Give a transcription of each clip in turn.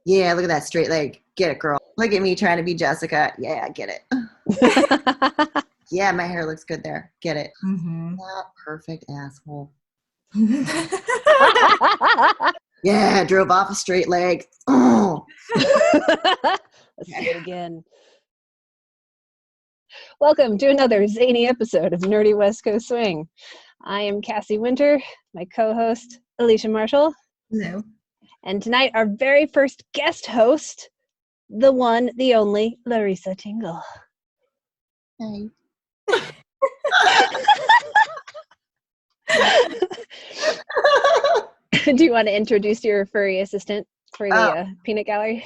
Yeah, look at that straight leg. Get it, girl. Look at me trying to be Jessica. Yeah, get it. Yeah, my hair looks good there. Get it. Mm-hmm. That perfect asshole. Yeah, drove off a straight leg. Oh. Let's do it again. Welcome to another zany episode of Nerdy West Coast Swing. I am Cassie Winter, my co-host Alicia Marshall. Hello. And tonight our very first guest host, the one, the only, Larisa Tingle. Hey. Do you want to introduce your furry assistant for the peanut gallery?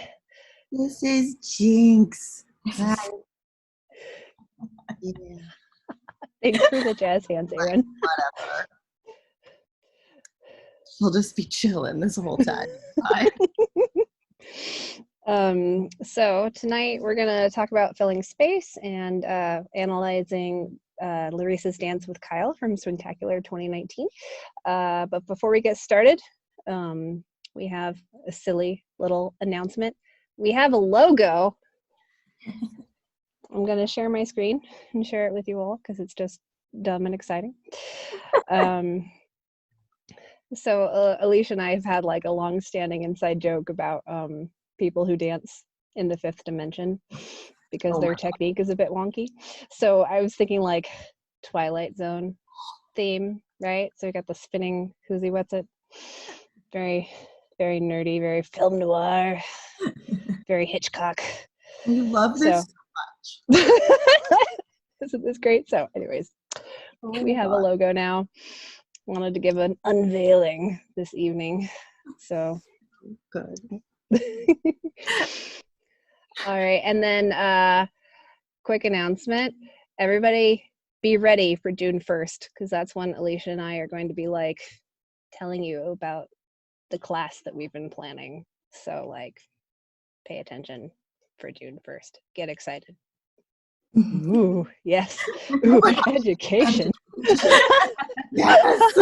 This is Jinx. Hi. Yeah. Thanks for the jazz hands, Aaron. Whatever. She'll just be chilling this whole time. So tonight we're going to talk about filling space and analyzing Larisa's dance with Kyle from Swingtacular 2019. But before we get started, we have a silly little announcement. We have a logo. I'm going to share my screen and share it with you all because it's just dumb and exciting. So Alicia and I have had like a long-standing inside joke about people who dance in the fifth dimension because their technique is a bit wonky. So I was thinking like Twilight Zone theme, right? So we got the spinning koozie what's it? Very, very nerdy, very film noir, very Hitchcock. We love this so much. Isn't this great? So anyways, we have a logo now. Wanted to give an unveiling this evening. So good. All right, and then quick announcement. Everybody be ready for June 1st, because that's when Alicia and I are going to be like telling you about the class that we've been planning. So like pay attention for June 1st. Get excited. Ooh, yes. Ooh, education. Yes.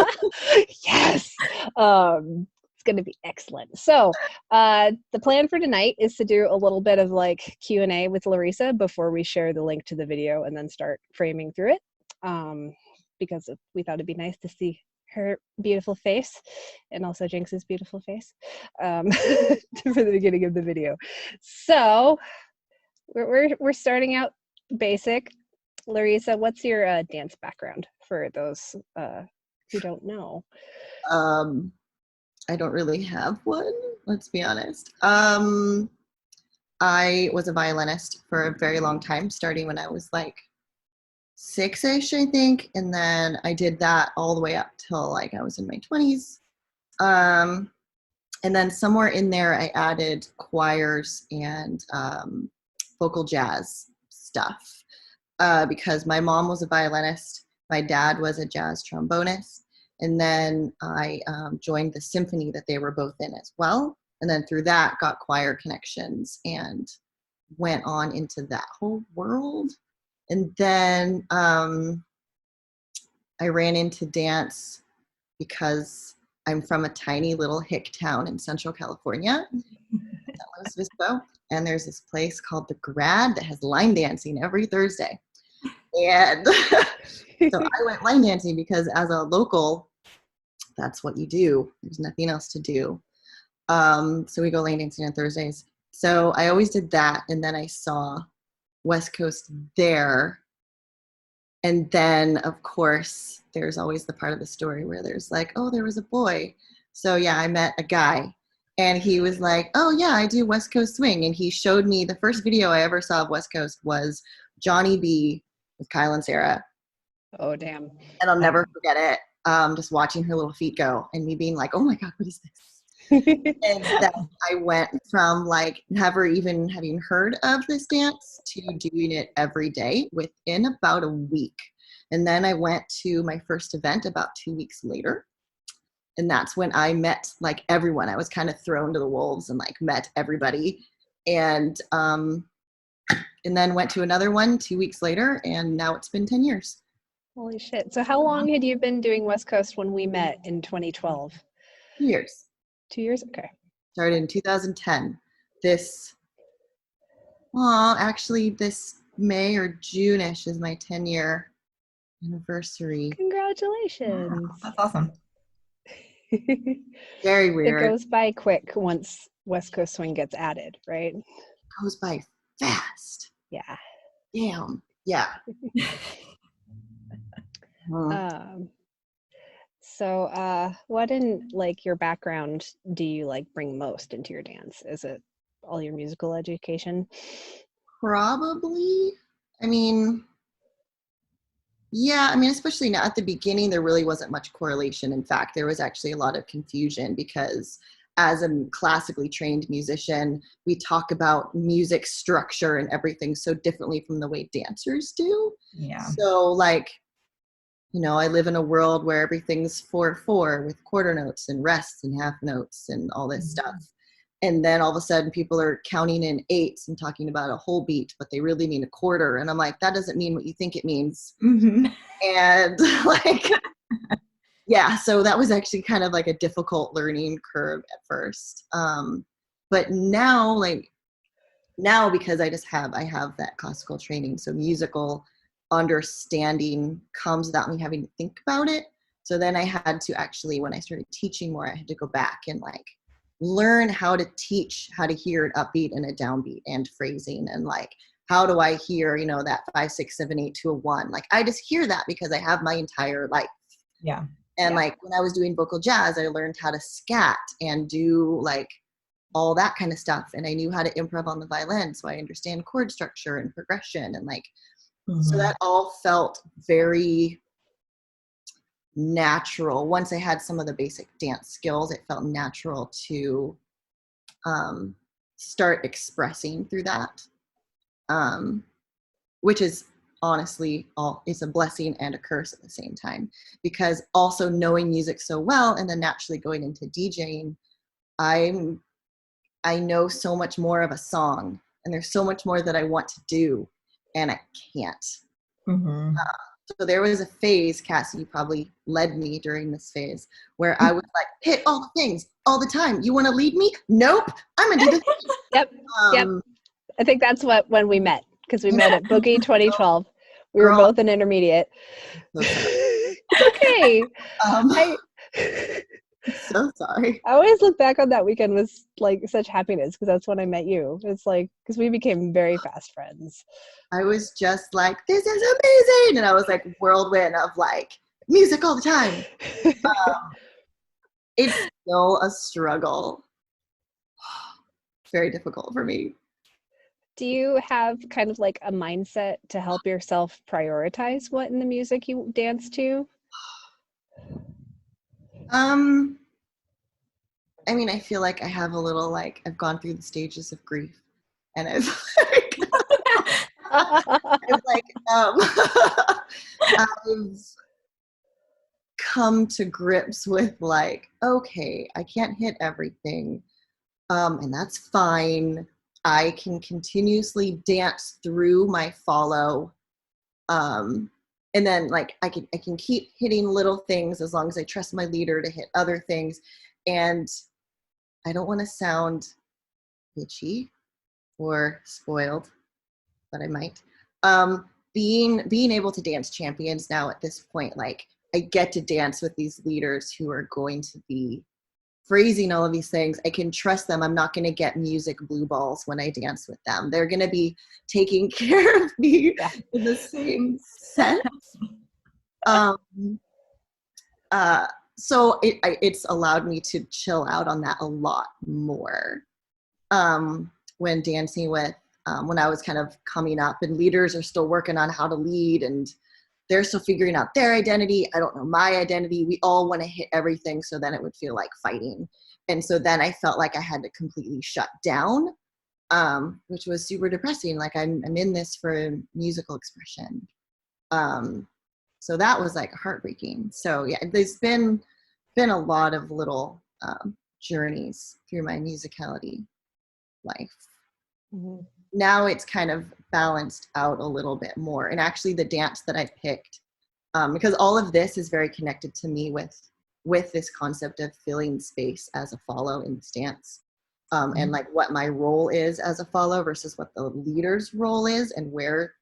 Yes. It's going to be excellent. So the plan for tonight is to do a little bit of like Q&A with Larisa before we share the link to the video and then start framing through it, because we thought it'd be nice to see her beautiful face and also Jinx's beautiful face for the beginning of the video. So we're starting out basic. Larisa, what's your dance background for those who don't know? I don't really have one, let's be honest. I was a violinist for a very long time, starting when I was like 6-ish, I think, and then I did that all the way up till like I was in my 20s. And then somewhere in there I added choirs and vocal jazz stuff. Because my mom was a violinist, my dad was a jazz trombonist, and then I joined the symphony that they were both in as well. And then through that, got choir connections and went on into that whole world. And then I ran into dance because I'm from a tiny little hick town in Central California, San Luis Obispo, and there's this place called The Grad that has line dancing every Thursday. And so I went line dancing because as a local, that's what you do. There's nothing else to do. So we go line dancing on Thursdays. So I always did that. And then I saw West Coast there. And then, of course, there's always the part of the story where there's like, oh, there was a boy. So yeah, I met a guy. And he was like, oh, yeah, I do West Coast Swing. And he showed me the first video I ever saw of West Coast was Johnny B with Kyle and Sarah. Oh, damn. And I'll never forget it. Just watching her little feet go and me being like, oh my God, what is this? And then I went from like never even having heard of this dance to doing it every day within about a week. And then I went to my first event about 2 weeks later. And that's when I met like everyone. I was kind of thrown to the wolves and like met everybody. And then went to another one 2 weeks later, and now it's been 10 years. Holy shit. So how long had you been doing West Coast when we met in 2012? 2 years. 2 years? Okay. Started in 2010. actually this May or June-ish is my 10-year anniversary. Congratulations. Wow, that's awesome. Very It weird. goes by quick once West Coast Swing gets added, right? Goes by fast. Yeah. Damn. Yeah. So what in like your background do you like bring most into your dance? Is it all your musical education? Probably. I mean, yeah, I mean, especially now at the beginning, there really wasn't much correlation. In fact, there was actually a lot of confusion because as a classically trained musician, we talk about music structure and everything so differently from the way dancers do. Yeah. So like, you know, I live in a world where everything's 4/4 with quarter notes and rests and half notes and all this stuff. And then all of a sudden people are counting in eights and talking about a whole beat, but they really mean a quarter. And I'm like, that doesn't mean what you think it means. Mm-hmm. And like, yeah, so that was actually kind of like a difficult learning curve at first. But now because I have that classical training, so musical understanding comes without me having to think about it. So then I had to actually, when I started teaching more, I had to go back and like learn how to teach how to hear an upbeat and a downbeat and phrasing, and like how do I hear, you know, that 5, 6, 7, 8 to a 1. Like I just hear that because I have my entire life. Yeah. And like when I was doing vocal jazz, I learned how to scat and do like all that kind of stuff. And I knew how to improv on the violin. So I understand chord structure and progression. And like, so that all felt very natural. Once I had some of the basic dance skills, it felt natural to start expressing through that, which is honestly it's a blessing and a curse at the same time, because also knowing music so well and then naturally going into DJing, I know so much more of a song, and there's so much more that I want to do and I can't. So there was a phase, Cassie, you probably led me during this phase, where I was like, hit all the things all the time. You want to lead me? Nope. I'm going to do the thing. Yep. I think that's when we met, because we met at Boogie 2012. We were both in intermediate. Okay. So sorry. I always look back on that weekend with like such happiness, because that's when I met you. It's like, because we became very fast friends. I was just like, this is amazing. And I was like whirlwind of like music all the time. It's still a struggle. Very difficult for me. Do you have kind of like a mindset to help yourself prioritize what in the music you dance to? I mean, I feel like I have a little like I've gone through the stages of grief, and I've I've come to grips with like, okay, I can't hit everything, and that's fine. I can continuously dance through my follow, and then like I can keep hitting little things as long as I trust my leader to hit other things. And I don't want to sound bitchy or spoiled, but I might. Being able to dance champions now at this point, like I get to dance with these leaders who are going to be phrasing all of these things. I can trust them. I'm not going to get music blue balls when I dance with them. They're going to be taking care of me in the same sense. So it's allowed me to chill out on that a lot more. When dancing with, when I was kind of coming up, and leaders are still working on how to lead, and they're still figuring out their identity. I don't know my identity. We all want to hit everything, so then it would feel like fighting. And so then I felt like I had to completely shut down, which was super depressing. Like I'm in this for musical expression. So that was like heartbreaking. So yeah, there's been a lot of little journeys through my musicality life. Now it's kind of balanced out a little bit more. And actually the dance that I picked, because all of this is very connected to me with this concept of filling space as a follow in this dance. and like what my role is as a follow versus what the leader's role is, and where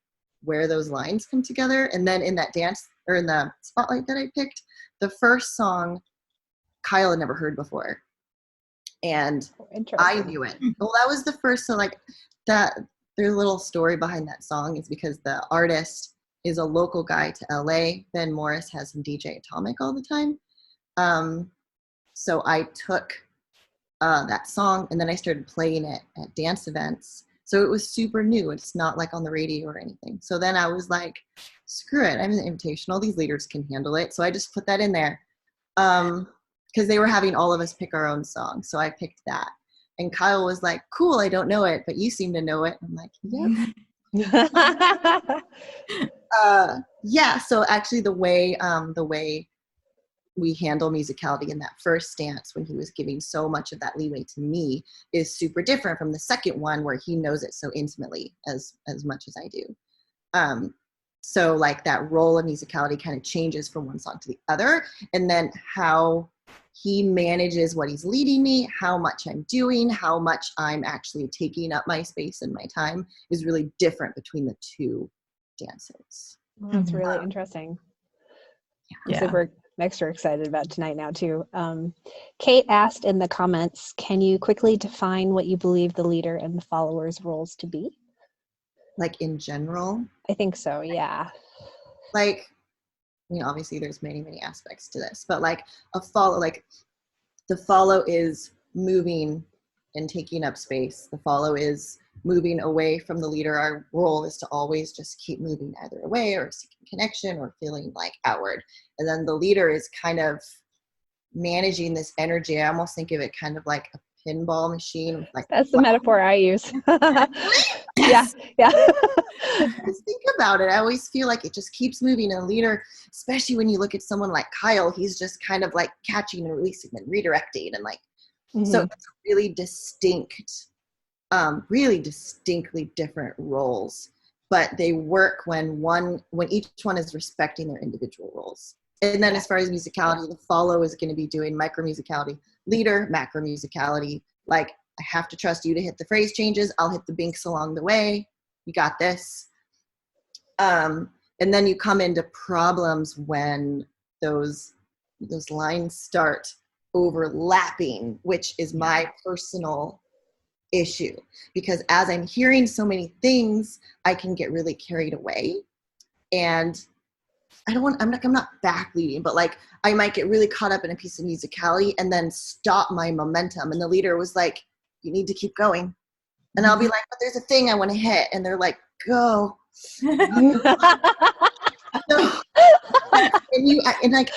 those lines come together. And then in that dance, or in the spotlight that I picked, the first song Kyle had never heard before, and I knew it. Well, that was the first. So like that, there's a little story behind that song is because the artist is a local guy to LA. Ben Morris has him DJ Atomic all the time. So I took that song, and then I started playing it at dance events. So it was super new. It's not like on the radio or anything. So then I was like, screw it. I'm an invitational. These leaders can handle it. So I just put that in there because they were having all of us pick our own song. So I picked that. And Kyle was like, cool, I don't know it, but you seem to know it. I'm like, yep. Yeah. So actually the way we handle musicality in that first dance, when he was giving so much of that leeway to me, is super different from the second one where he knows it so intimately as much as I do. So like that role of musicality kind of changes from one song to the other, and then how he manages what he's leading me, how much I'm doing, how much I'm actually taking up my space and my time is really different between the two dances. That's really interesting. Yeah. I'm super extra excited about tonight now too. Kate asked in the comments, can you quickly define what you believe the leader and the followers' roles to be? Like in general? I think so, yeah. Like, I mean, obviously there's many aspects to this, but like a follow, like the follow is moving and taking up space. The follow is moving away from the leader. Our role is to always just keep moving either away or seeking connection or feeling like outward. And then the leader is kind of managing this energy. I almost think of it kind of like a pinball machine. Like, that's the metaphor I use. Yeah. Just think about it. I always feel like it just keeps moving. And a leader, especially when you look at someone like Kyle, he's just kind of like catching and releasing and redirecting. And like, so it's really distinct, really distinctly different roles, but they work when each one is respecting their individual roles. And then as far as musicality, the follow is going to be doing micro musicality, leader, macro musicality. Like, I have to trust you to hit the phrase changes. I'll hit the binks along the way. You got this. And then you come into problems when those lines start overlapping, which is my personal issue, because as I'm hearing so many things, I can get really carried away, and I'm not back leading, but like I might get really caught up in a piece of musicality and then stop my momentum. And the leader was like, you need to keep going. And I'll be like, but there's a thing I want to hit. And they're like, go. And like,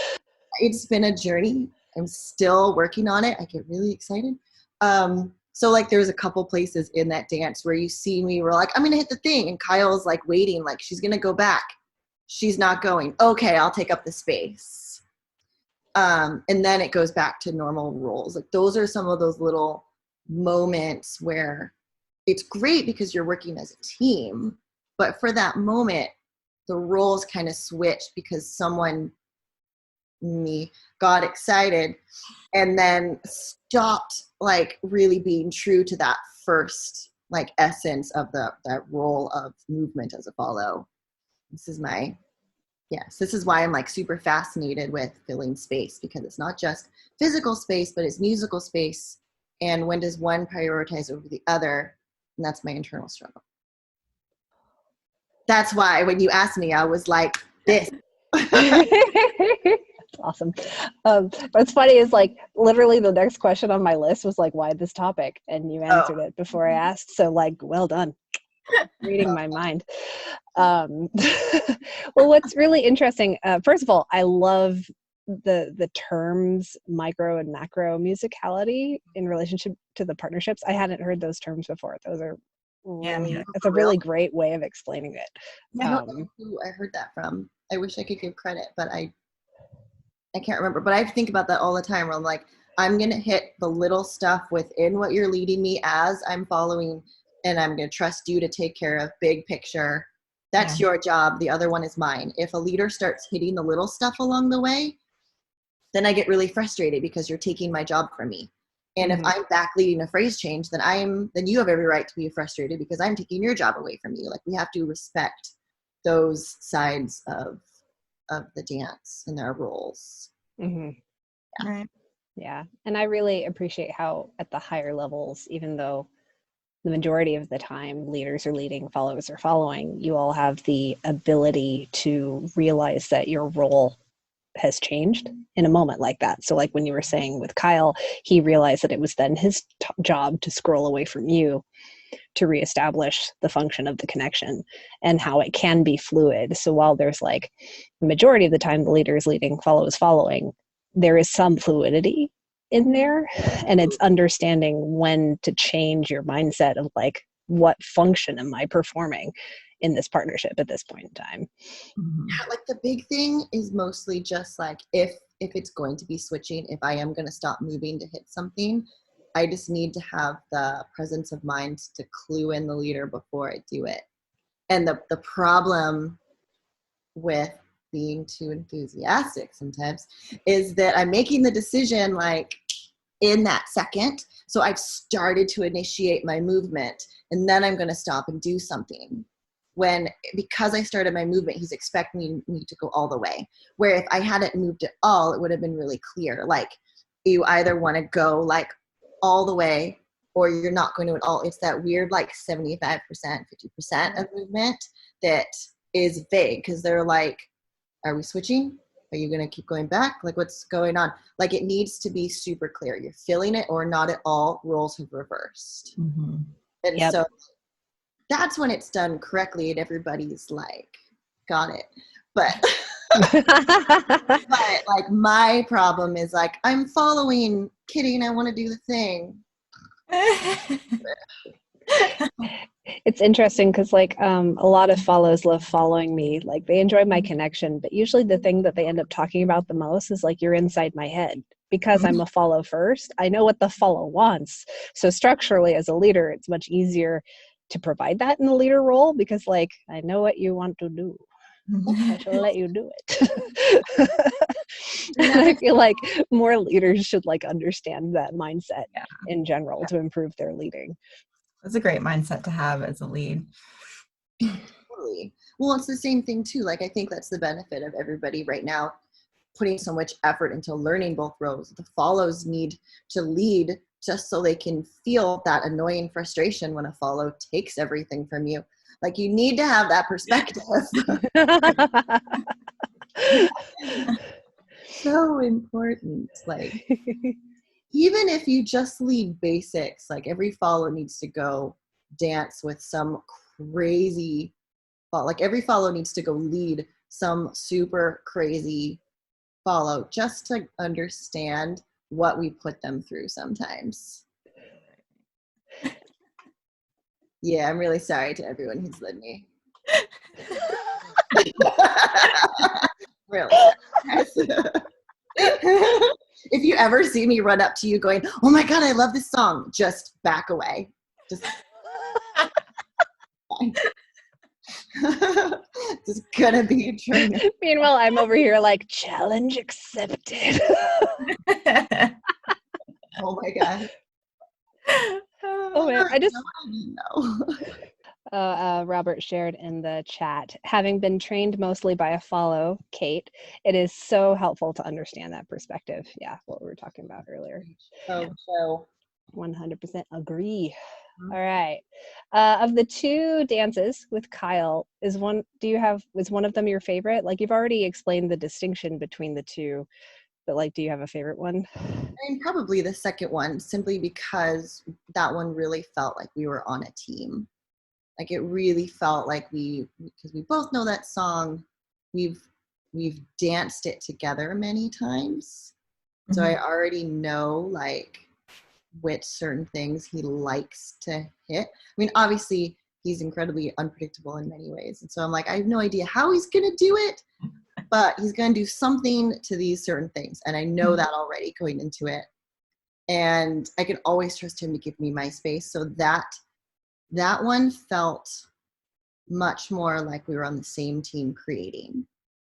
it's been a journey. I'm still working on it. I get really excited. So like there's a couple places in that dance where you see me, we're like, I'm going to hit the thing. And Kyle's like waiting, like she's going to go back. She's not going. Okay, I'll take up the space. And then it goes back to normal roles. Like those are some of those little moments where it's great because you're working as a team. But for that moment, the roles kind of switched because me got excited and then stopped like really being true to that first like essence of that role of movement as a follow. This is why I'm like super fascinated with filling space, because it's not just physical space, but it's musical space. And when does one prioritize over the other? And that's my internal struggle. That's why when you asked me, I was like, this. Awesome. What's funny is like literally the next question on my list was like, why this topic? And you answered it before I asked. So like, well done. Reading my mind. Well, what's really interesting, first of all, I love the terms micro and macro musicality in relationship to the partnerships. I hadn't heard those terms before. Those are it's a really great way of explaining it. I don't know who I heard that from. I wish I could give credit, but I can't remember. But I think about that all the time where I'm like, I'm going to hit the little stuff within what you're leading me as I'm following, and I'm going to trust you to take care of big picture. That's your job. The other one is mine. If a leader starts hitting the little stuff along the way, then I get really frustrated because you're taking my job from me. And if I'm back leading a phrase change, then you have every right to be frustrated because I'm taking your job away from you. Like, we have to respect those sides of the dance and their roles. Mm-hmm. Yeah. Right. Yeah. And I really appreciate how at the higher levels, even though the majority of the time leaders are leading, followers are following, you all have the ability to realize that your role has changed in a moment like that. So like when you were saying with Kyle, he realized that it was then his job to scroll away from you to reestablish the function of the connection, and how it can be fluid. So while there's like the majority of the time the leader is leading, follow is following, there is some fluidity in there, and it's understanding when to change your mindset of like, what function am I performing in this partnership at this point in time. Yeah, like the big thing is mostly just like, if it's going to be switching, if I am going to stop moving to hit something, I just need to have the presence of mind to clue in the leader before I do it. And the problem with being too enthusiastic sometimes is that I'm making the decision like in that second. So I've started to initiate my movement, and then I'm going to stop and do something. Because I started my movement, he's expecting me to go all the way. Where if I hadn't moved at all, it would have been really clear. Like, you either want to go like all the way or you're not going to at all. It's that weird like 75%, 50% of movement that is vague, because they're like, are we switching? Are you going to keep going back? Like, what's going on? Like, it needs to be super clear. You're feeling it or not at all. Roles have reversed. Mm-hmm. And so that's when it's done correctly and everybody's like, got it. But but like, my problem is like, I'm following, kidding, I want to do the thing. It's interesting because like a lot of follows love following me. Like, they enjoy my connection, but usually the thing that they end up talking about the most is like, you're inside my head. Because I'm a follow first, I know what the follow wants. So structurally as a leader, it's much easier to provide that in the leader role, because like, I know what you want to do. I shall let you do it. And I feel like more leaders should like understand that mindset in general to improve their leading. That's a great mindset to have as a lead. Totally. Well, it's the same thing too. Like, I think that's the benefit of everybody right now putting so much effort into learning both roles. The follows need to lead just so they can feel that annoying frustration when a follow takes everything from you. Like, you need to have that perspective. So important. Like, even if you just lead basics, like every follow needs to go dance with some crazy, like every follow needs to go lead some super crazy follow just to understand what we put them through sometimes. Yeah, I'm really sorry to everyone who's led me. Really sorry. If you ever see me run up to you going, oh my God, I love this song, just back away. Just it's gonna be a train. Meanwhile, I'm over here like, challenge accepted. Oh my God. Oh man, I just know. Robert shared in the chat, having been trained mostly by a follow, Kate, it is so helpful to understand that perspective. Yeah, what we were talking about earlier. So 100% agree. All right. Of the two dances with Kyle, is one of them your favorite? Like, you've already explained the distinction between the two, but like, do you have a favorite one? I mean, probably the second one, simply because that one really felt like we were on a team. Like, it really felt like because we both know that song, we've danced it together many times. So I already know like which certain things he likes to hit. I mean, obviously he's incredibly unpredictable in many ways. And so I'm like, I have no idea how he's going to do it, but he's going to do something to these certain things. And I know that already going into it. And I can always trust him to give me my space. So that one felt much more like we were on the same team creating.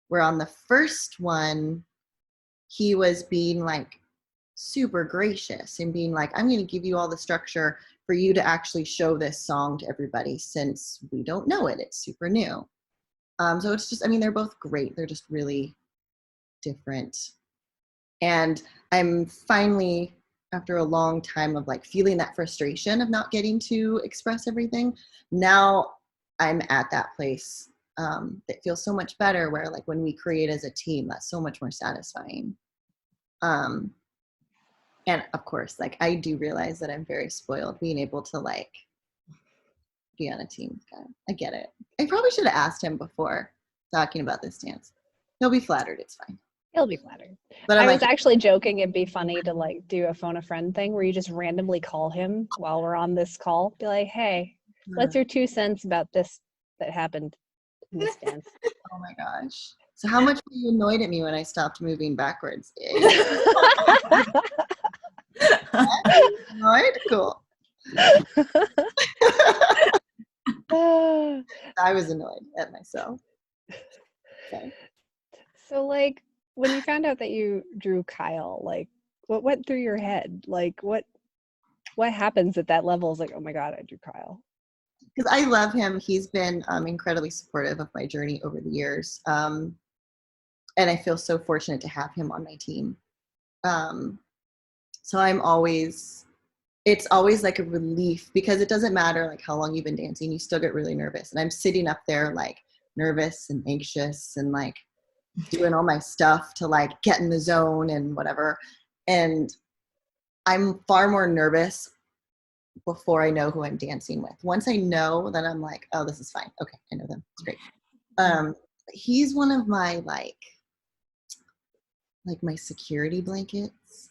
Where on the first one, he was being like super gracious and being like, I'm going to give you all the structure for you to actually show this song to everybody since we don't know it. It's super new. So it's just, I mean, they're both great. They're just really different. And I'm finally, after a long time of like feeling that frustration of not getting to express everything, now I'm at that place that feels so much better, where like when we create as a team, that's so much more satisfying. And of course, like I do realize that I'm very spoiled being able to like be on a team. I get it. I probably should have asked him before talking about this dance. He'll be flattered. It's fine. He'll be flattered. But I was actually joking it'd be funny to like do a phone a friend thing where you just randomly call him while we're on this call. Be like, hey, what's your 2 cents about this that happened in this dance? Oh my gosh. So how much were you annoyed at me when I stopped moving backwards? Annoyed? Cool. I was annoyed at myself. Okay. So like when you found out that you drew Kyle, like what went through your head? Like what happens at that level is like, oh my God, I drew Kyle. Because I love him. He's been incredibly supportive of my journey over the years. And I feel so fortunate to have him on my team. So it's always like a relief, because it doesn't matter like how long you've been dancing, you still get really nervous. And I'm sitting up there like nervous and anxious and like doing all my stuff to like get in the zone and whatever. And I'm far more nervous before I know who I'm dancing with. Once I know, then I'm like, oh, this is fine. Okay, I know them. It's great. He's one of my like my security blankets.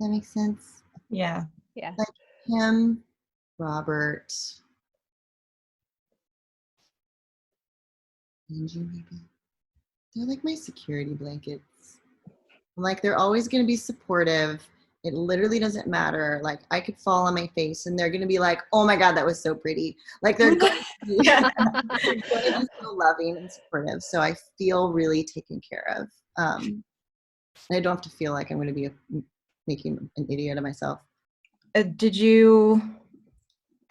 That makes sense. Yeah. Yeah. Like him, Robert, Angie maybe. They're like my security blankets. Like they're always going to be supportive. It literally doesn't matter. Like I could fall on my face and they're going to be like, oh my God, that was so pretty. Like they're going to be so loving and supportive. So I feel really taken care of. I don't have to feel like I'm going to be making an idiot of myself. Did you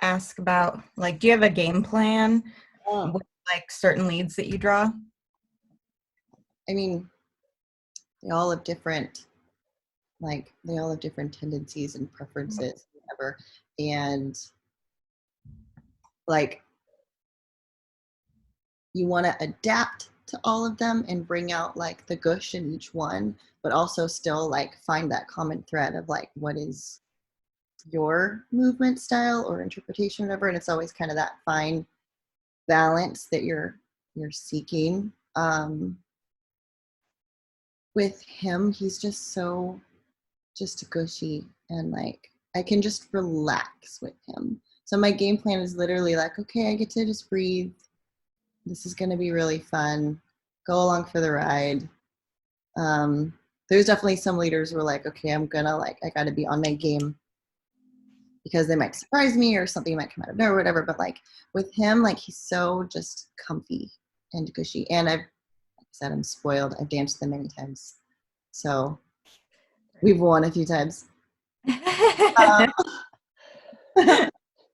ask about, like, do you have a game plan with like certain leads that you draw? I mean, they all have different tendencies and preferences, whatever. And like, you want to adapt to all of them and bring out like the gush in each one, but also still like find that common thread of like, what is your movement style or interpretation, whatever. And it's always kind of that fine balance that you're seeking. With him, he's just so gushy, and like I can just relax with him. So my game plan is literally like, okay, I get to just breathe. This is going to be really fun. Go along for the ride. There's definitely some leaders who are like, okay, I'm gonna I got to be on my game because they might surprise me or something might come out of nowhere or whatever. But like with him, like he's so just comfy and gushy. And like I said, I'm spoiled. I've danced with him many times. So we've won a few times.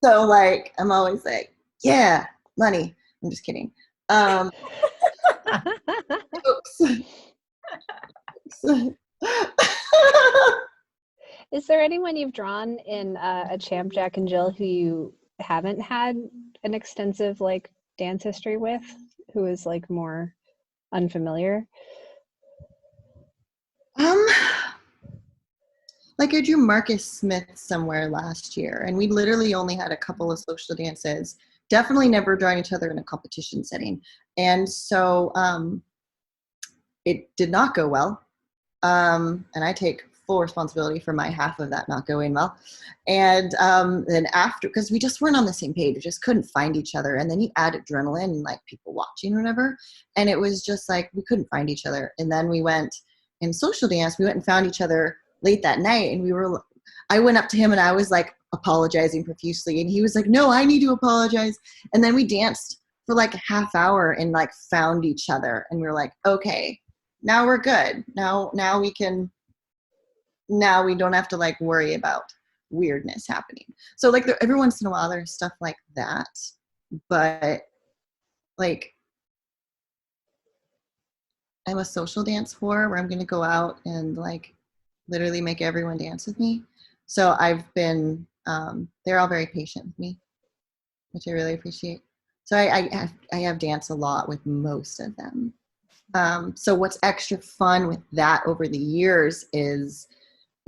So like, I'm always like, yeah, money. I'm just kidding. Is there anyone you've drawn in a Champ, Jack, and Jill who you haven't had an extensive like dance history with, who is like more unfamiliar? Like I drew Marcus Smith somewhere last year, and we literally only had a couple of social dances. Definitely never drawing each other in a competition setting. And so it did not go well. And I take full responsibility for my half of that not going well. And then after, because we just weren't on the same page, we just couldn't find each other. And then you add adrenaline and like people watching or whatever. And it was just like, we couldn't find each other. And then we went in social dance, we went and found each other late that night. And I went up to him and I was like apologizing profusely. And he was like, no, I need to apologize. And then we danced for like a half hour and like found each other. And we were like, okay, now we're good. Now we can now we don't have to like worry about weirdness happening. So like every once in a while there's stuff like that, but like I'm a social dance whore where I'm going to go out and like literally make everyone dance with me. So I've been, they're all very patient with me, which I really appreciate. So I have danced a lot with most of them. So what's extra fun with that over the years is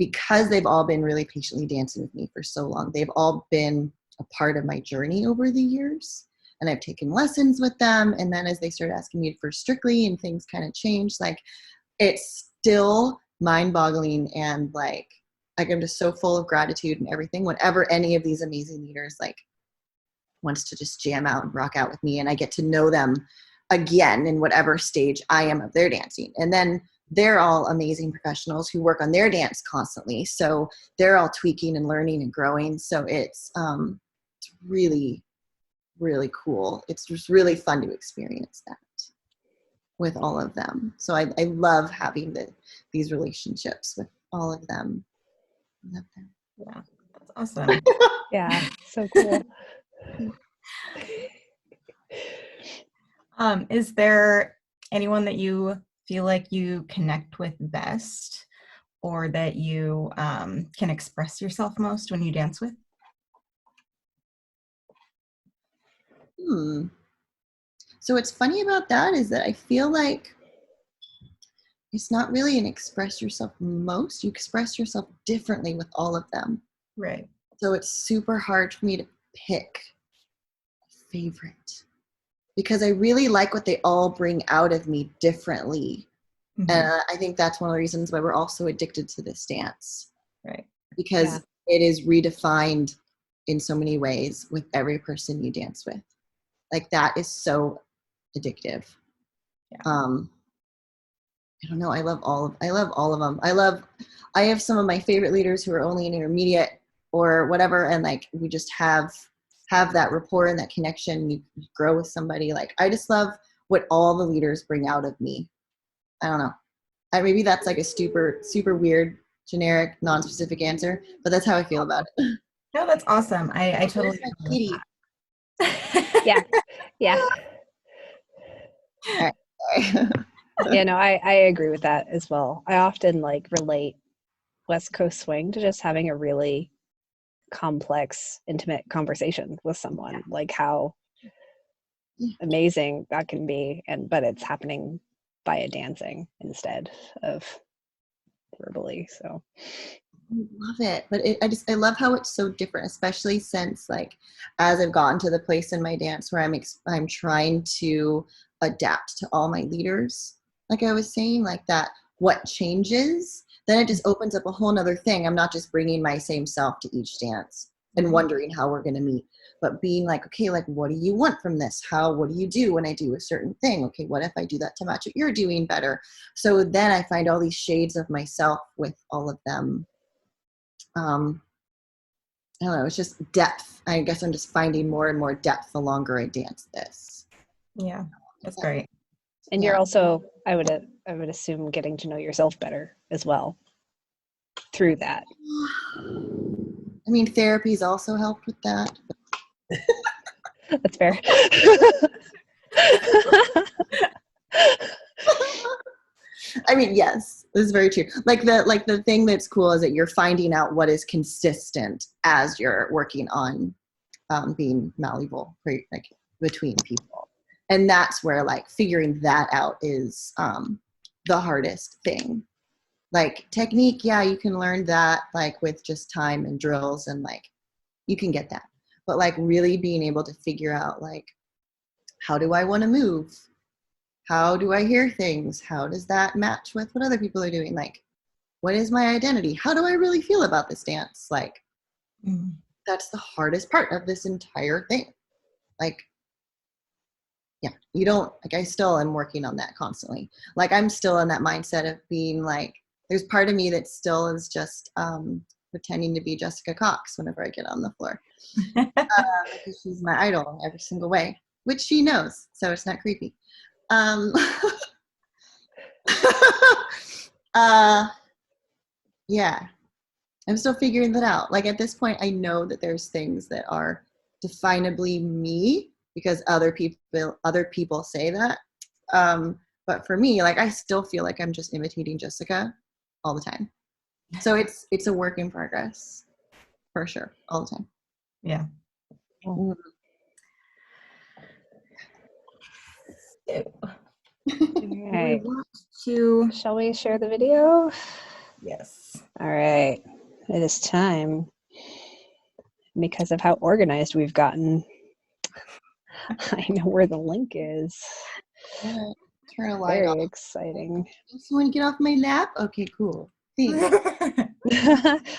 because they've all been really patiently dancing with me for so long, they've all been a part of my journey over the years. And I've taken lessons with them. And then as they started asking me for Strictly and things kind of changed, like it's still mind-boggling and like I'm just so full of gratitude and everything whenever any of these amazing leaders like wants to just jam out and rock out with me, and I get to know them again in whatever stage I am of their dancing. And then they're all amazing professionals who work on their dance constantly, so they're all tweaking and learning and growing. So it's really, really cool. It's just really fun to experience that with all of them. So I love having these relationships with all of them. I love them. Yeah, that's awesome. Yeah, so cool. Is there anyone that you feel like you connect with best, or that you can express yourself most when you dance with? So what's funny about that is that I feel like it's not really an express yourself most. You express yourself differently with all of them. Right. So it's super hard for me to pick a favorite because I really like what they all bring out of me differently. Mm-hmm. And I think that's one of the reasons why we're all so addicted to this dance. Right. Because it is redefined in so many ways with every person you dance with. Like that is so addictive. Yeah. I don't know. I love all of them. I have some of my favorite leaders who are only in intermediate or whatever. And like, we just have that rapport and that connection. You grow with somebody. Like, I just love what all the leaders bring out of me. I don't know. Maybe that's like a super, super weird, generic, non-specific answer, but that's how I feel about it. No, that's awesome. I totally agree with that. Yeah. Yeah. All right. Yeah, no, I agree with that as well. I often like relate West Coast swing to just having a really complex, intimate conversation with someone, like how amazing that can be, but it's happening via dancing instead of verbally. So I love it, but I love how it's so different, especially since like as I've gotten to the place in my dance where I'm trying to adapt to all my leaders. Like I was saying, like that, what changes, then it just opens up a whole nother thing. I'm not just bringing my same self to each dance and wondering how we're going to meet, but being like, okay, like, what do you want from this? What do you do when I do a certain thing? Okay, what if I do that to match what you're doing better? So then I find all these shades of myself with all of them. I don't know, it's just depth. I guess I'm just finding more and more depth the longer I dance this. Yeah, that's great. And you're also, I would assume, getting to know yourself better as well through that. I mean, therapy's also helped with that. That's fair. I mean, yes, this is very true. Like the thing that's cool is that you're finding out what is consistent as you're working on being malleable, like between people, and that's where like figuring that out is the hardest thing. Like technique, yeah, you can learn that like with just time and drills, and like you can get that. But like really being able to figure out like, how do I want to move? How do I hear things? How does that match with what other people are doing? Like, what is my identity? How do I really feel about this dance? Like, that's the hardest part of this entire thing. Like, yeah, you don't, like, I still am working on that constantly. Like, I'm still in that mindset of being like, there's part of me that still is just pretending to be Jessica Cox whenever I get on the floor. Because she's my idol in every single way, which she knows, so it's not creepy. yeah, I'm still figuring that out. Like at this point, I know that there's things that are definably me because other people say that. But for me, like I still feel like I'm just imitating Jessica all the time. So it's a work in progress for sure, all the time. Yeah. Cool. All right. Shall we share the video? Yes. All right. It is time. Because of how organized we've gotten, I know where the link is. Yeah, turn a light Very off. exciting. Someone get off my lap? Okay, cool. Thanks.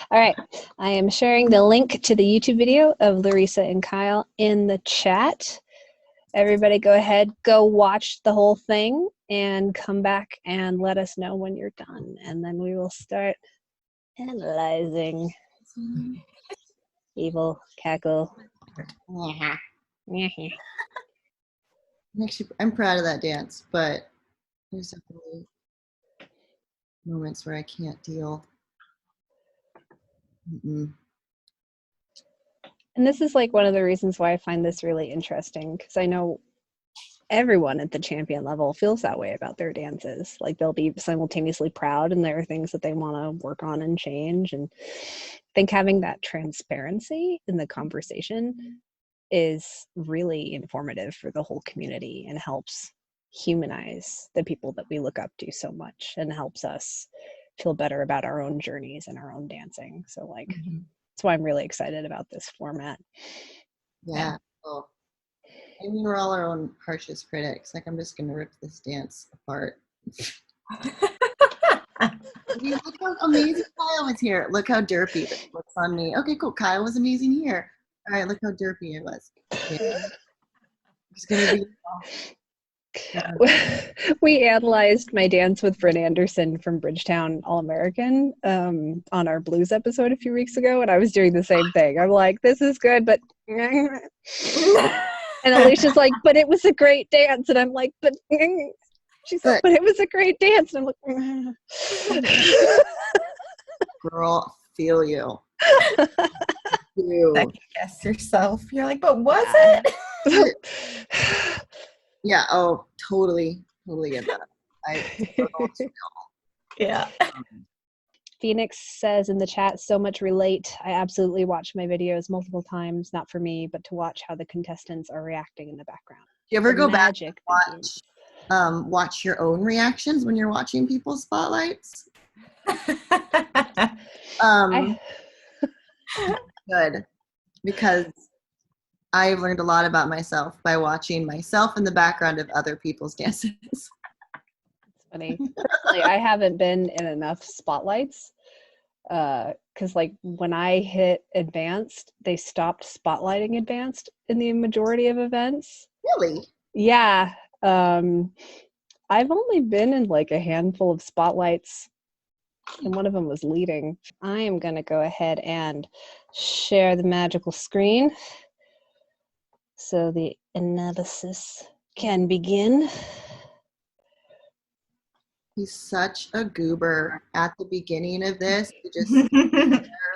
All right. I am sharing the link to the YouTube video of Larisa and Kyle in the chat. Everybody go ahead, go watch the whole thing and come back and let us know when you're done. And then we will start analyzing. Evil cackle. Yeah. I'm proud of that dance, but there's definitely moments where I can't deal. Mm-mm. And this is like one of the reasons why I find this really interesting, because I know everyone at the champion level feels that way about their dances. Like they'll be simultaneously proud and there are things that they want to work on and change. And I think having that transparency in the conversation is really informative for the whole community and helps humanize the people that we look up to so much and helps us feel better about our own journeys and our own dancing. So like that's why I'm really excited about this format. Yeah. Oh. I mean, we're all our own harshest critics. Like, I'm just going to rip this dance apart. I mean, look how amazing Kyle was here. Look how derpy this looks on me. Okay, cool. Kyle was amazing here. All right, look how derpy it was. Yeah. It's going to be... We analyzed my dance with Bryn Anderson from Bridgetown All-American on our blues episode a few weeks ago, and I was doing the same thing. I'm like, this is good, but... And Alicia's like, but it was a great dance. And I'm like, but she's like, but it was a great dance. And I'm like, girl, feel you. Second guess yourself. You're like, but was it? Yeah. Oh, totally get that. Yeah. Phoenix says in the chat, so much relate. I absolutely watch my videos multiple times, not for me, but to watch how the contestants are reacting in the background. Do you ever go back and watch your own reactions when you're watching people's spotlights? Good, because I've learned a lot about myself by watching myself in the background of other people's dances. Funny. Personally, I haven't been in enough spotlights because like when I hit advanced, they stopped spotlighting advanced in the majority of events. Really? Yeah. I've only been in like a handful of spotlights and one of them was leading. I am going to go ahead and share the magical screen so the analysis can begin. He's such a goober at the beginning of this. He just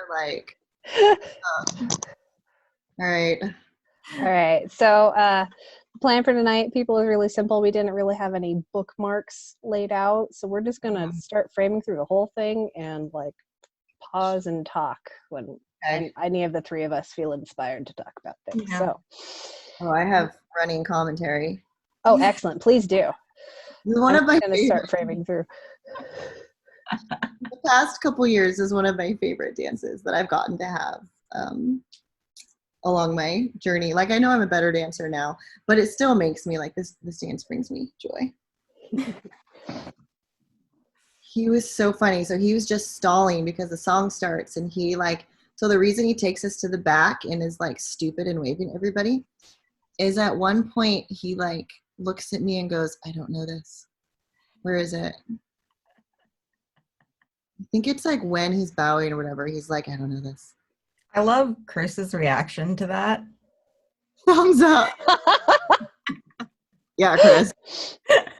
like, all right. All right. So the plan for tonight, people, is really simple. We didn't really have any bookmarks laid out. So we're just going to start framing through the whole thing and like pause and talk when any of the three of us feel inspired to talk about things. Yeah. So, I have running commentary. Oh, excellent. Please do. One of my going to start framing through. The past couple years is one of my favorite dances that I've gotten to have along my journey. Like, I know I'm a better dancer now, but it still makes me like this dance brings me joy. He was so funny. So he was just stalling because the song starts and he like, so the reason he takes us to the back and is like stupid and waving at everybody is at one point he like looks at me and goes, I don't know this. Where is it? I think it's like when he's bowing or whatever. He's like, I don't know this. I love Chris's reaction to that. Thumbs up. Yeah, Chris.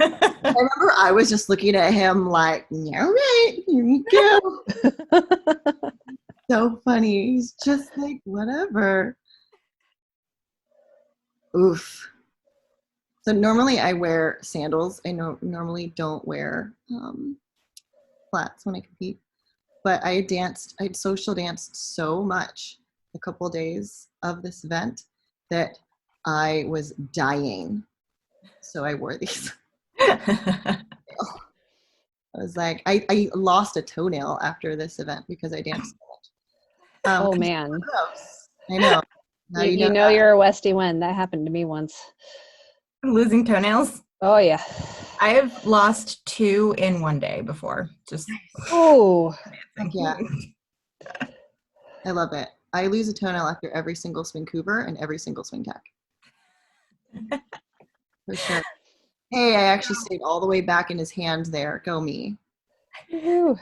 I remember I was just looking at him like, all right, here we go. So funny. He's just like, whatever. Oof. So normally I wear sandals. I normally don't wear flats when I compete. But I social danced so much a couple of days of this event that I was dying. So I wore these. I was like, I lost a toenail after this event because I danced so much. Oh man. Gross. I know. Now You know you're a Westie Wen. That happened to me once. Losing toenails? Oh yeah. I have lost 2 in one day before. Just Oh. Yeah. I love it. I lose a toenail after every single swing Cooper and every single swing tack. For sure. Hey, I actually stayed all the way back in his hand there. Go me. Woo.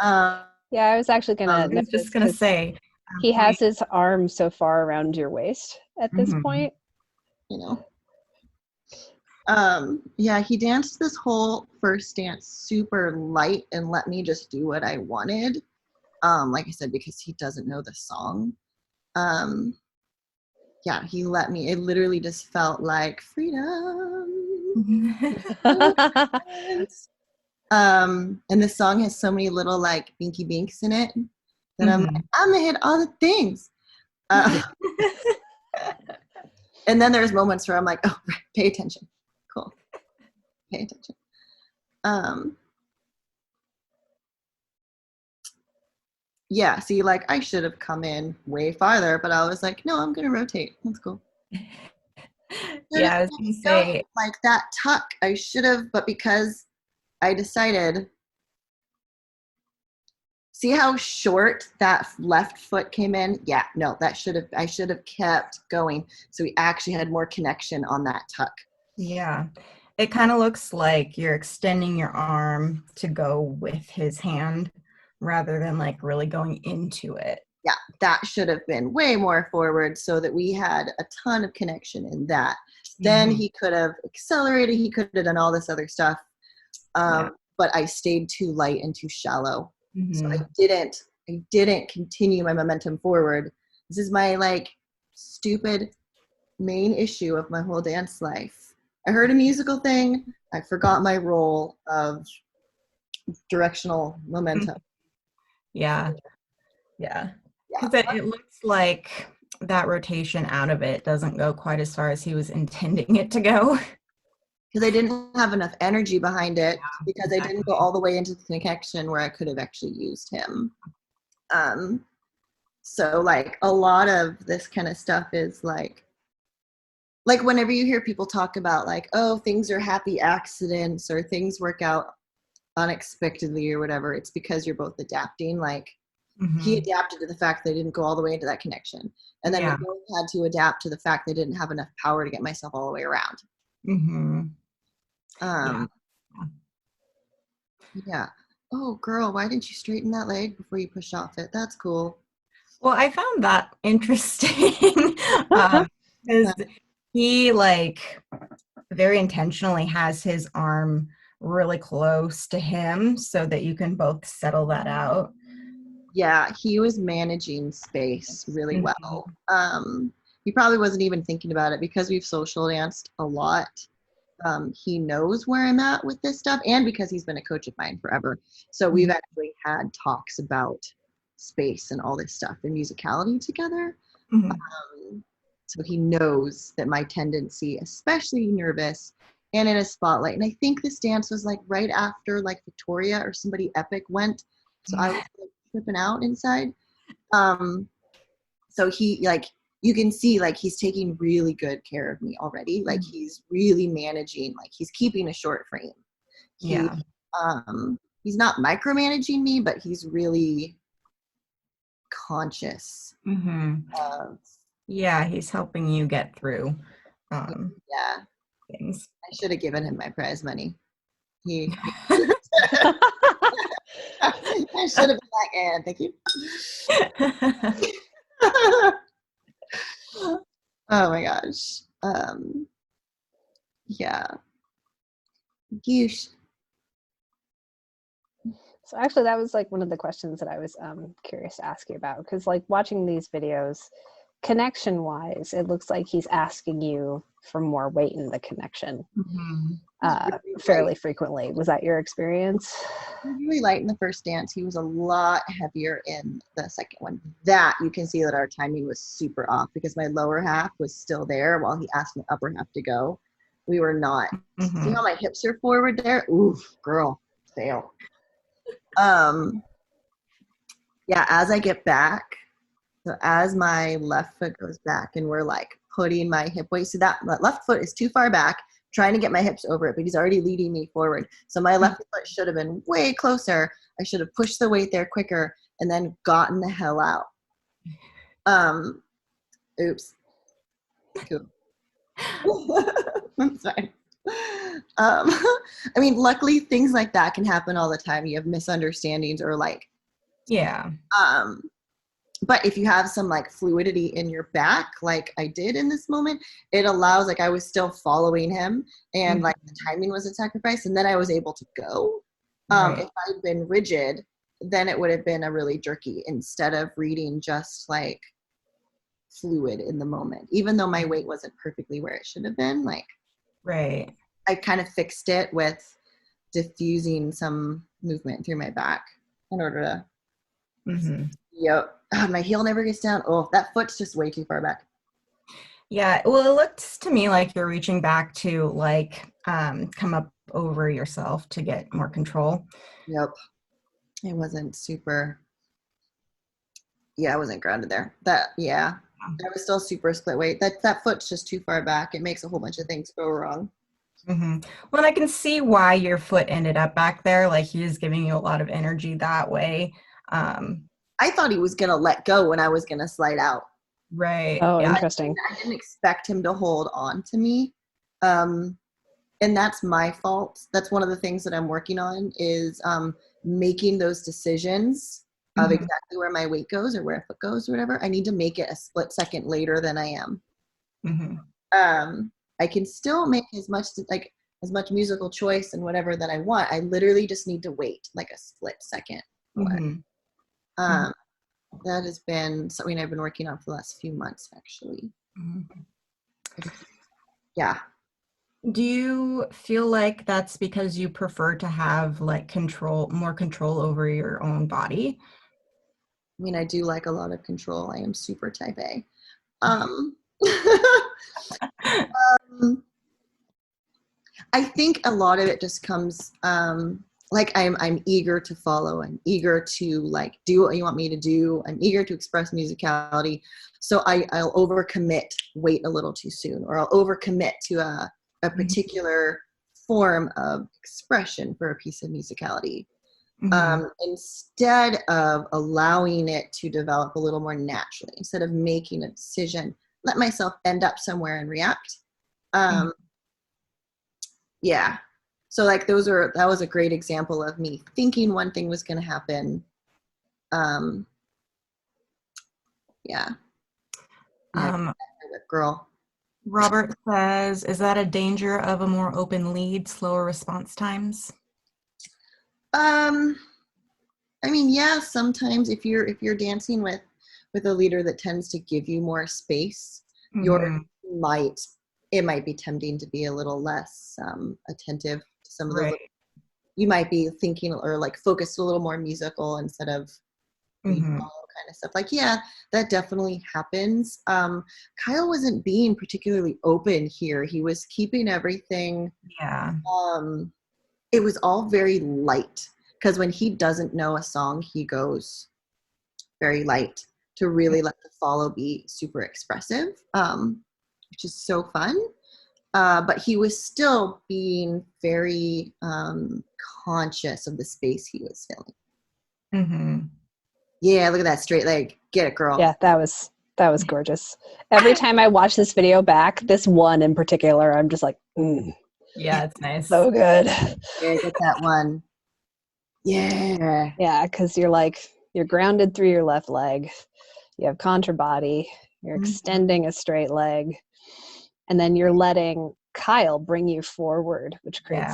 Yeah, I was actually I was just gonna say he has his arm so far around your waist at this point. You know. Yeah, he danced this whole first dance super light and let me just do what I wanted. Like I said, because he doesn't know the song. Yeah, he let me. It literally just felt like freedom. And the song has so many little like binky binks in it that I'm like, I'm gonna hit all the things. And then there's moments where I'm like, oh, pay attention. Cool. Pay attention. Yeah, see, like I should have come in way farther, but I was like, no, I'm gonna rotate. That's cool. Yeah, I was gonna say like that tuck. I should have, but because I decided, see how short that left foot came in? Yeah, no, I should have kept going. So we actually had more connection on that tuck. Yeah. It kind of looks like you're extending your arm to go with his hand rather than like really going into it. Yeah, that should have been way more forward so that we had a ton of connection in that. Then he could have accelerated. He could have done all this other stuff. But I stayed too light and too shallow. So I didn't continue my momentum forward. This is my like stupid main issue of my whole dance life. I heard a musical thing. I forgot my role of directional momentum. Yeah. Because it looks like that rotation out of it doesn't go quite as far as he was intending it to go. Because I didn't have enough energy behind it, because I didn't go all the way into the connection where I could have actually used him. So like a lot of this kind of stuff is like whenever you hear people talk about like, oh, things are happy accidents or things work out unexpectedly or whatever, it's because you're both adapting. Like he adapted to the fact that I didn't go all the way into that connection. And then we both had to adapt to the fact that I didn't have enough power to get myself all the way around. Yeah. Oh, girl, why didn't you straighten that leg before you push off it? That's cool. Well, I found that interesting because he like very intentionally has his arm really close to him so that you can both settle that out. Yeah, he was managing space really well. He probably wasn't even thinking about it because we've social danced a lot. He knows where I'm at with this stuff, and because he's been a coach of mine forever. So we've actually had talks about space and all this stuff and musicality together. So he knows that my tendency, especially nervous and in a spotlight, and I think this dance was like right after like Victoria or somebody epic went. So I was like tripping out inside. So he like, you can see like he's taking really good care of me already. Like he's really managing, like he's keeping a short frame. He's not micromanaging me, but he's really conscious of, he's helping you get through things. I should have given him my prize money. I should have been like, thank you. Oh my gosh. Yeah. Goose. So actually, that was like one of the questions that I was curious to ask you about, because like watching these videos, connection wise, it looks like he's asking you for more weight in the connection fairly frequently. Was that your experience? He was really light in the first dance. He was a lot heavier in the second one. That you can see that our timing was super off because my lower half was still there while he asked my upper half to go. We were not. See how my hips are forward there? Oof, girl, fail. Yeah, as I get back, so as my left foot goes back and we're like putting my hip weight, so that my left foot is too far back, trying to get my hips over it, but he's already leading me forward. So my left foot should have been way closer. I should have pushed the weight there quicker and then gotten the hell out. Oops. Cool. I'm sorry. I mean, luckily things like that can happen all the time. You have misunderstandings or like, but if you have some like fluidity in your back, like I did in this moment, it allows, like I was still following him and like the timing was a sacrifice and then I was able to go. If I'd been rigid, then it would have been a really jerky instead of reading just like fluid in the moment, even though my weight wasn't perfectly where it should have been. Like, I kind of fixed it with diffusing some movement through my back in order to, yep. My heel never gets down. Oh, that foot's just way too far back. Yeah, well, it looks to me like you're reaching back to like come up over yourself to get more control. Yep. It wasn't super. Yeah, I wasn't grounded there. I was still super split weight. That foot's just too far back. It makes a whole bunch of things go wrong. Well, I can see why your foot ended up back there. Like he was giving you a lot of energy that way. I thought he was going to let go when I was going to slide out. Oh, interesting. I didn't expect him to hold on to me. And that's my fault. That's one of the things that I'm working on is making those decisions of exactly where my weight goes or where a foot goes or whatever. I need to make it a split second later than I am. I can still make as much musical choice and whatever that I want. I literally just need to wait like a split second. That has been something I've been working on for the last few months, actually. Yeah. Do you feel like that's because you prefer to have like more control over your own body? I mean, I do like a lot of control. I am super type A. I think a lot of it just comes like I'm eager to follow. I'm eager to like do what you want me to do. I'm eager to express musicality. So I'll overcommit, wait a little too soon, or I'll overcommit to a particular form of expression for a piece of musicality. Instead of allowing it to develop a little more naturally, instead of making a decision, let myself end up somewhere and react. Yeah. So like that was a great example of me thinking one thing was going to happen. Yeah. Girl. Robert says, is that a danger of a more open lead, slower response times? I mean, yeah, sometimes if you're dancing with a leader that tends to give you more space, it might be tempting to be a little less attentive to some of those. You might be thinking or like focused a little more musical instead of kind of stuff. Like, yeah, that definitely happens. Kyle wasn't being particularly open here. He was keeping everything. It was all very light because when he doesn't know a song, he goes very light to really let the follow be super expressive, which is so fun. But he was still being very conscious of the space he was filling. Yeah, look at that straight leg. Get it, girl. Yeah, that was gorgeous. Every time I watch this video back, this one in particular, I'm just like, yeah, it's nice. So good. Yeah, get that one. Yeah. Yeah, because you're grounded through your left leg. You have contra body. You're extending a straight leg. And then you're letting Kyle bring you forward, which creates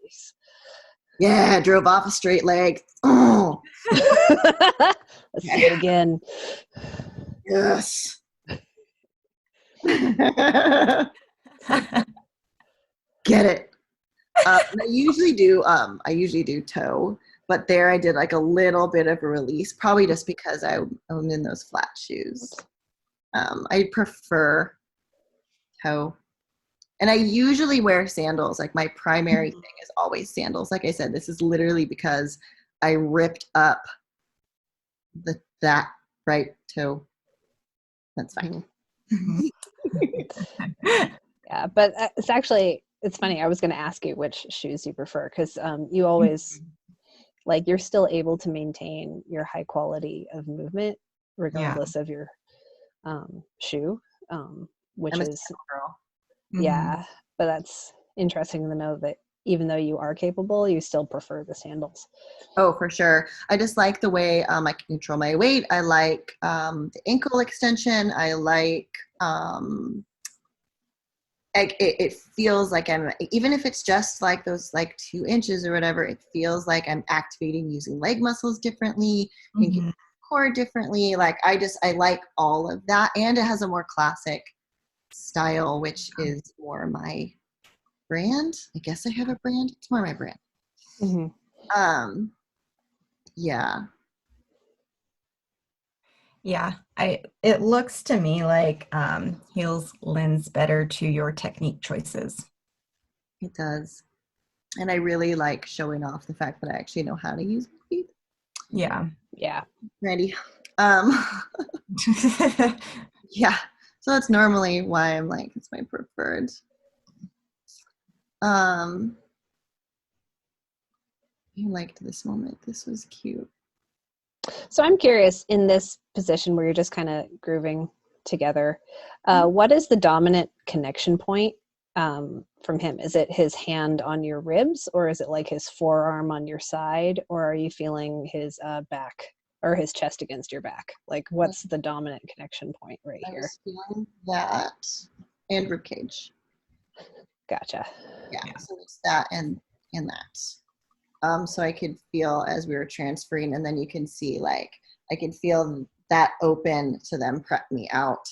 Nice. Yeah, drove off a straight leg. Oh, Let's see it again. yes. Get it. I usually do toe, but there I did like a little bit of a release, probably just because I'm in those flat shoes. I prefer toe. And I usually wear sandals. Like my primary thing is always sandals. Like I said, this is literally because I ripped up that right toe. That's fine. Yeah, but it's funny. I was going to ask you which shoes you prefer because you always, like, you're still able to maintain your high quality of movement regardless of your shoe, which I'm a is, sandal girl. yeah, but that's interesting to know that even though you are capable, you still prefer the sandals. Oh, for sure. I just like the way I can control my weight. I like the ankle extension. I like it feels like I'm, even if it's just like those like 2 inches or whatever, it feels like I'm activating using leg muscles differently, thinking core differently. Like I like all of that, and it has a more classic style, which is more my brand. I guess I have a brand. It's more my brand. Yeah. Yeah, it looks to me like heels lends better to your technique choices. It does. And I really like showing off the fact that I actually know how to use my feet. Yeah. Yeah. Ready. Yeah. So that's normally why I'm like, it's my preferred. I liked this moment. This was cute. So I'm curious, in this position where you're just kind of grooving together, what is the dominant connection point from him? Is it his hand on your ribs, or is it like his forearm on your side, or are you feeling his back or his chest against your back? Like, what's the dominant connection point right here? I was feeling that and ribcage. Gotcha. Yeah. So it's that and that. So I could feel as we were transferring, and then you can see like I could feel that open to them prep me out.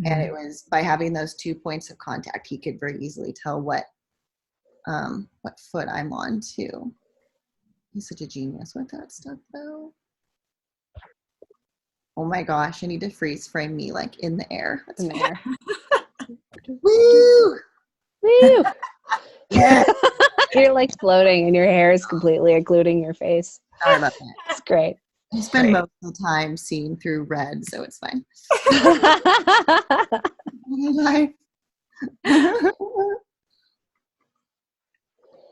And it was by having those 2 points of contact, he could very easily tell what foot I'm on too. He's such a genius with that stuff though. Oh my gosh, I need to freeze frame me like in the air. That's In the air. Woo! Woo! Yeah. You're like floating and your hair is completely occluding your face. Sorry about that. It's great. I spend most of the time seeing through red, so it's fine.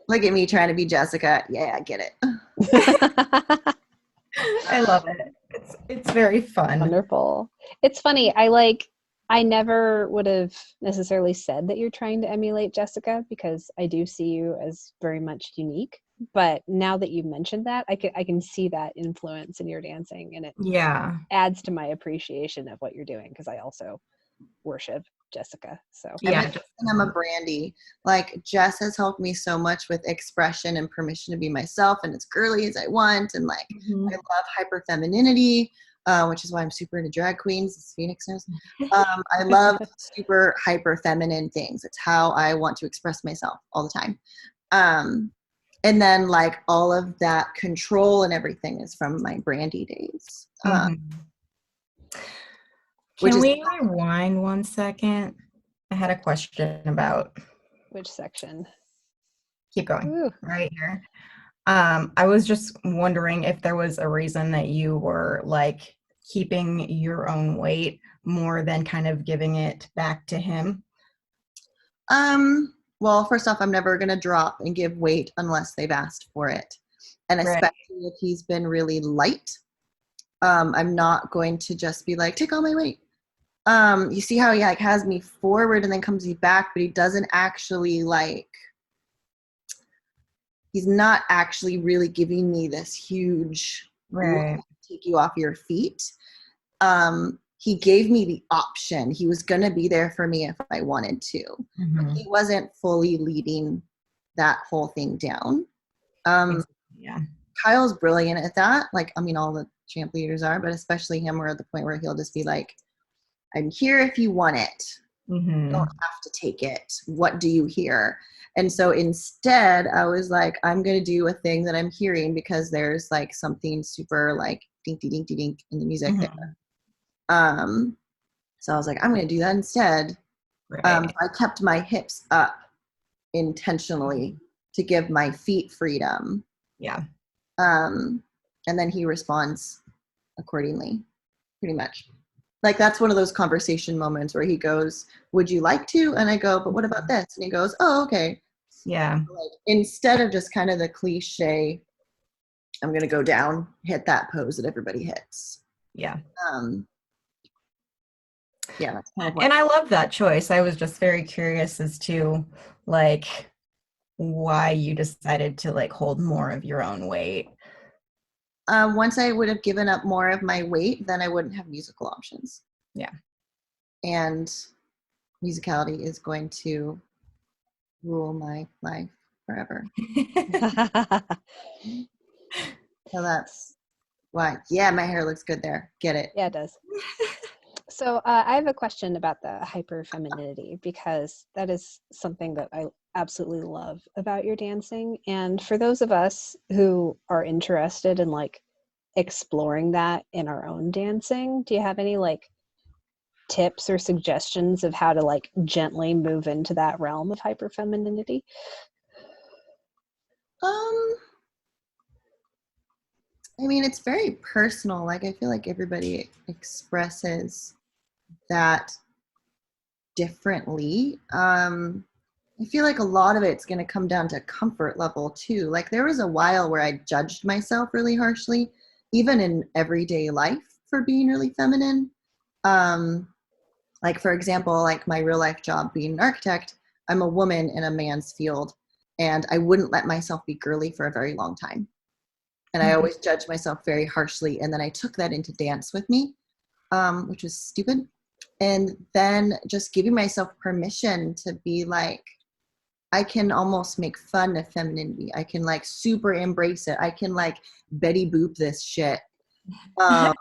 Look at me trying to be Jessica. Yeah, I get it. I love it. It's very fun. Wonderful. It's funny. I never would have necessarily said that you're trying to emulate Jessica because I do see you as very much unique. But now that you mentioned that, I can see that influence in your dancing, and it adds to my appreciation of what you're doing because I also worship Jessica. So I'm a Brandy. Like Jess has helped me so much with expression and permission to be myself and as girly as I want. And like I love hyper femininity, which is why I'm super into drag queens, as Phoenix knows. I love super hyper feminine things. It's how I want to express myself all the time. And then like all of that control and everything is from my Brandy days. Can we rewind 1 second? I had a question about which section? Keep going. Right here. I was just wondering if there was a reason that you were like keeping your own weight more than kind of giving it back to him. Well, first off, I'm never going to drop and give weight unless they've asked for it. And especially if he's been really light, I'm not going to just be like, take all my weight. You see how he like has me forward and then comes me back, but he doesn't actually like, he's not actually really giving me this huge take you off your feet. He gave me the option. He was going to be there for me if I wanted to. But he wasn't fully leading that whole thing down. Yeah. Kyle's brilliant at that. Like, I mean, all the champ leaders are, but especially him, we're at the point where he'll just be like, I'm here if you want it. Mm-hmm. You don't have to take it. What do you hear? And so instead, I was like, I'm going to do a thing that I'm hearing because there's like something super like dinky dinky dink in the music there. So I was like, I'm going to do that instead. Right. I kept my hips up intentionally to give my feet freedom. Yeah. And then he responds accordingly, pretty much. Like, that's one of those conversation moments where he goes, would you like to? And I go, but what about this? And he goes, oh, okay. Yeah. Like, instead of just kind of the cliche, I'm going to go down, hit that pose that everybody hits. Yeah. Yeah. That's kind of what And I love that choice. I was just very curious as to like why you decided to like hold more of your own weight. once I would have given up more of my weight, then I wouldn't have musical options. Yeah. And musicality is going to rule my life forever. So that's why. Yeah, my hair looks good there. Get it. Yeah, it does. So I have a question about the hyperfemininity, because that is something that I absolutely love about your dancing. And for those of us who are interested in like exploring that in our own dancing, do you have any like tips or suggestions of how to like gently move into that realm of hyperfemininity? I mean, it's very personal. Like, I feel like everybody expresses that differently. I feel like a lot of it's going to come down to comfort level too. Like, there was a while where I judged myself really harshly, even in everyday life, for being really feminine. Like, for example, like my real life job being an architect, I'm a woman in a man's field, and I wouldn't let myself be girly for a very long time. And I always judged myself very harshly. And then I took that into dance with me, which was stupid. And then just giving myself permission to be like, I can almost make fun of femininity. I can like super embrace it. I can like Betty Boop this shit. And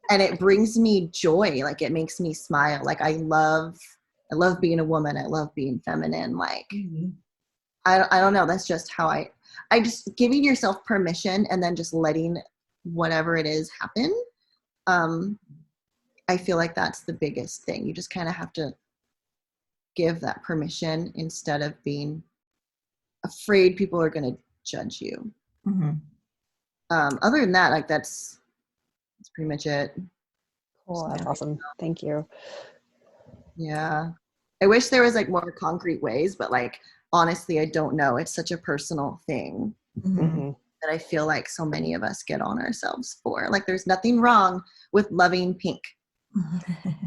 it brings me joy. Like, it makes me smile. Like, I love being a woman. I love being feminine. Like, I don't know. That's just how I just giving yourself permission and then just letting whatever it is happen. I feel like that's the biggest thing. You just kind of have to give that permission instead of being afraid people are going to judge you. Other than that, like, that's pretty much it. Cool. That's awesome. Thank you. Yeah. I wish there was like more concrete ways, but like, honestly, I don't know. It's such a personal thing that I feel like so many of us get on ourselves for. Like, there's nothing wrong with loving pink.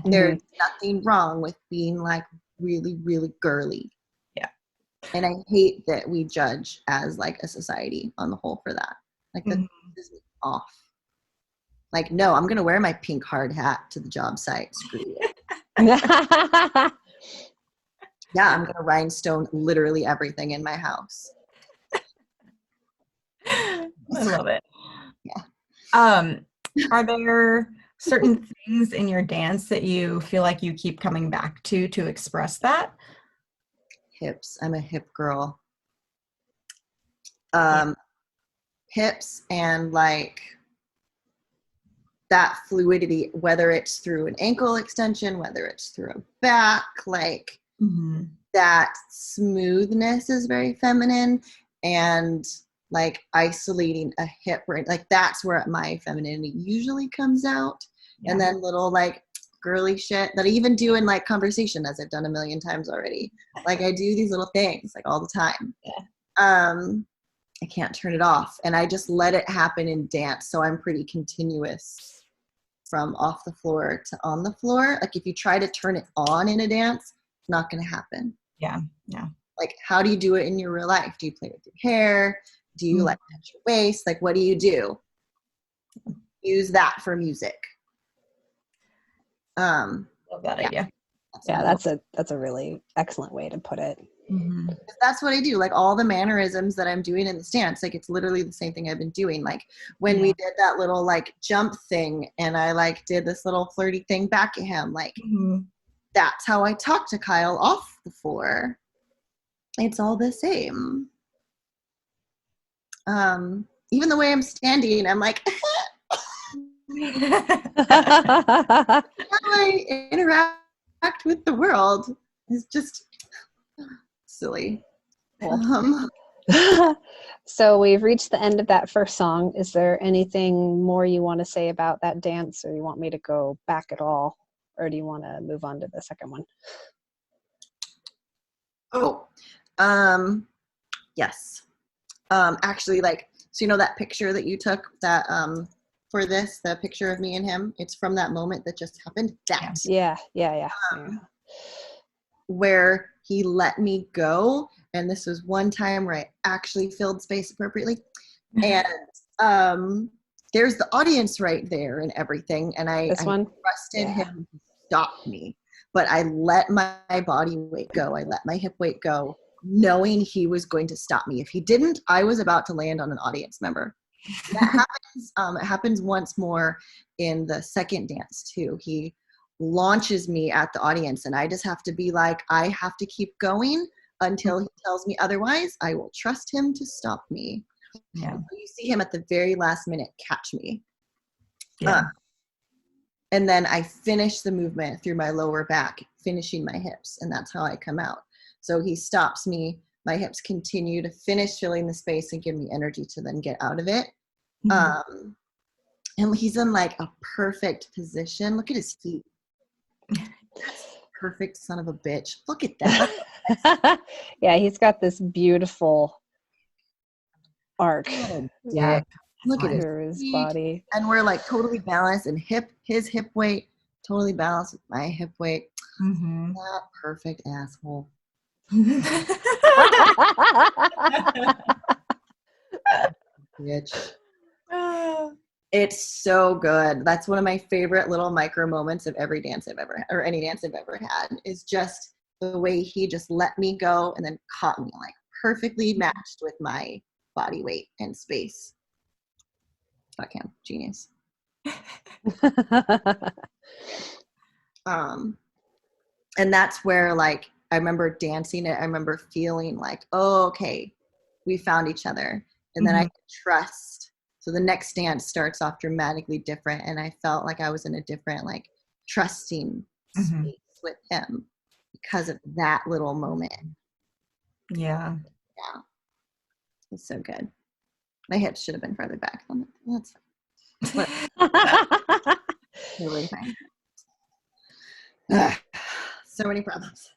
There's nothing wrong with being like really, really girly. Yeah. And I hate that we judge as like a society on the whole for that. Like, that is off. Like, no, I'm going to wear my pink hard hat to the job site. Screw it. Yeah, I'm going to rhinestone literally everything in my house. I love it. Yeah. Are there certain things in your dance that you feel like you keep coming back to express that? Hips. I'm a hip girl. Hips and like that fluidity, whether it's through an ankle extension, whether it's through a back, like that smoothness is very feminine. And like isolating a hip, right? Like, that's where my femininity usually comes out. And then little like girly shit that I even do in like conversation, as I've done a million times already. Like, I do these little things like all the time. I can't turn it off, and I just let it happen in dance. So I'm pretty continuous from off the floor to on the floor. Like, if you try to turn it on in a dance, it's not going to happen. Yeah. Like, how do you do it in your real life? Do you play with your hair? Do you like touch your waist? Like, what do you do? Use that for music. Love that idea. Yeah, that's a really excellent way to put it. Mhm. That's what I do. Like all the mannerisms that I'm doing in this dance, like it's literally the same thing I've been doing. Like when we did that little like jump thing and I like did this little flirty thing back at him, like Mhm. that's how I talk to Kyle off the floor. It's all the same. Even the way I'm standing, I'm like, how I interact with the world is just silly. So we've reached the end of that first song. Is there anything more you want to say about that dance, or you want me to go back at all, or do you want to move on to the second one? Yes. Actually, like, so you know that picture that you took that for this, the picture of me and him, it's from that moment that just happened. That. Yeah. Where he let me go, and this was one time where I actually filled space appropriately, and there's the audience right there and everything, and I trusted him to stop me, but I let my body weight go. I let my hip weight go, knowing he was going to stop me. If he didn't, I was about to land on an audience member. That happens. It happens once more in the second dance too. He launches me at the audience, and I just have to be like, I have to keep going until he tells me otherwise. I will trust him to stop me. Yeah. You see him at the very last minute catch me. Yeah. And then I finish the movement through my lower back, finishing my hips, and that's how I come out. So he stops me. My hips continue to finish filling the space and give me energy to then get out of it. Mhm. And he's in like a perfect position. Look at his feet. That's perfect, son of a bitch. Look at that. Yeah, he's got this beautiful arc. Yeah. Look at his body. And we're like totally balanced, and his hip weight totally balanced with my hip weight. Mm-hmm. That perfect asshole. Bitch. It's so good. That's one of my favorite little micro moments of every dance I've ever, or any dance I've ever had, is just the way he just let me go and then caught me, like perfectly matched with my body weight and space. Fuck him. Genius. And that's where, like, I remember dancing it. I remember feeling like, oh, okay, we found each other. And then I could trust. So the next dance starts off dramatically different. And I felt like I was in a different, like, trusting space with him because of that little moment. Yeah. Yeah. It's so good. My hips should have been further back. That's fine. Totally fine. So many problems.